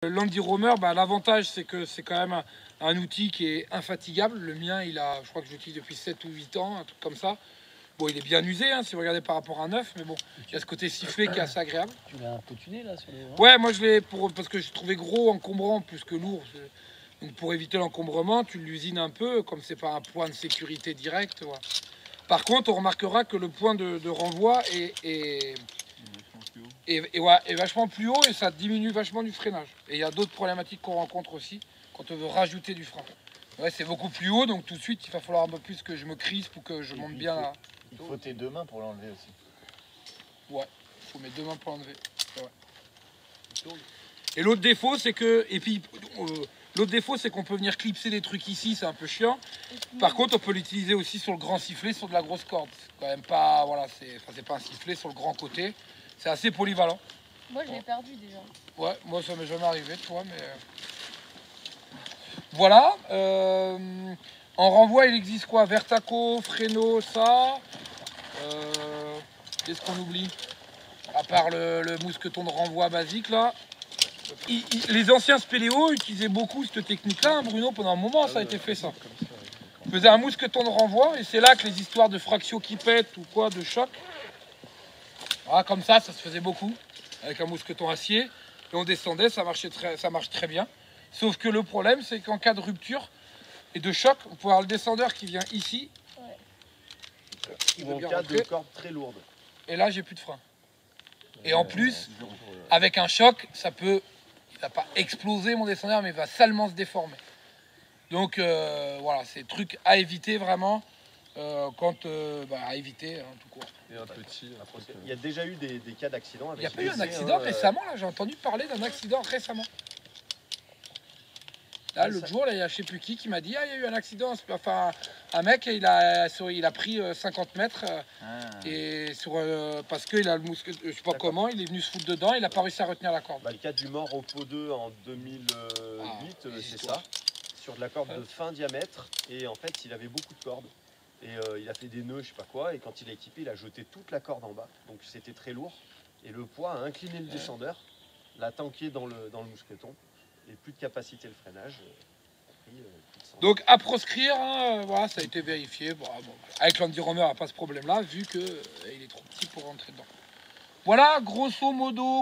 L'Andy Roamer, l'avantage c'est que c'est quand même un outil qui est infatigable. Le mien, je crois que je l'utilise depuis 7 ou 8 ans, un truc comme ça. Bon, il est bien usé si vous regardez par rapport à un neuf, mais bon, il y a ce côté sifflé qui est assez agréable. Tu l'as un peu tuné là sur les rangs? Ouais, moi je l'ai parce que je trouvais gros, encombrant plus que lourd. Donc pour éviter l'encombrement, tu l'usines un peu, comme c'est pas un point de sécurité direct. Voilà. Par contre, on remarquera que le point de renvoi est vachement plus haut et ça diminue vachement du freinage. Et il y a d'autres problématiques qu'on rencontre aussi quand on veut rajouter du frein. Ouais, c'est beaucoup plus haut, donc tout de suite il va falloir un peu plus que je me crispe ou que je monte bien là. Il faut tes deux mains pour l'enlever aussi. Ouais, il faut mes deux mains pour l'enlever. Et l'autre défaut, c'est que. L'autre défaut, c'est qu'on peut venir clipser des trucs ici, c'est un peu chiant. Par contre, on peut l'utiliser aussi sur le grand sifflet, sur de la grosse corde. C'est quand même pas. Voilà, c'est pas un sifflet sur le grand côté. C'est assez polyvalent. Moi, je l'ai perdu déjà. Ouais, moi, ça m'est jamais arrivé, toi, mais. Voilà. En renvoi, il existe quoi? Vertaco, Freno, ça. Qu'est-ce qu'on oublie? À part le mousqueton de renvoi basique, là. Les anciens spéléos utilisaient beaucoup cette technique-là, hein, Bruno, pendant un moment, ça a été fait, ça. On faisait un mousqueton de renvoi, et c'est là que les histoires de fractio qui pètent ou quoi, de choc. Voilà, comme ça se faisait beaucoup, avec un mousqueton acier. Et on descendait, ça marche très bien. Sauf que le problème, c'est qu'en cas de rupture et de choc, on peut avoir le descendeur qui vient ici. Ou en cas de corde très lourde. Et là, j'ai plus de frein. Et en plus, avec un choc, il va pas exploser mon descendeur, mais il va salement se déformer. Donc voilà, c'est truc à éviter vraiment, à éviter tout court. Et il y a déjà eu des cas d'accident. Il n'y a pas eu un accident récemment, là, j'ai entendu parler d'un accident récemment. Là, l'autre jour, il y a je sais plus qui m'a dit, il y a eu un accident. Enfin, un mec, il a pris 50 mètres et parce qu'il a le mousqueton, je sais pas comment, il est venu se foutre dedans, il n'a pas réussi à retenir la corde. Le cas du mort au pot 2 en 2008, c'est ça. Sur de la corde de fin diamètre. Et en fait, il avait beaucoup de cordes. Et il a fait des nœuds, je sais pas quoi. Et quand il a équipé, il a jeté toute la corde en bas. Donc c'était très lourd. Et le poids a incliné le descendeur, l'a tanké dans le mousqueton. Et plus de capacité le freinage. Donc à proscrire, voilà, ça a été vérifié. Bon, avec l'Andy Roamer, il n'y a pas ce problème-là, vu qu'il est trop petit pour rentrer dedans. Voilà, grosso modo.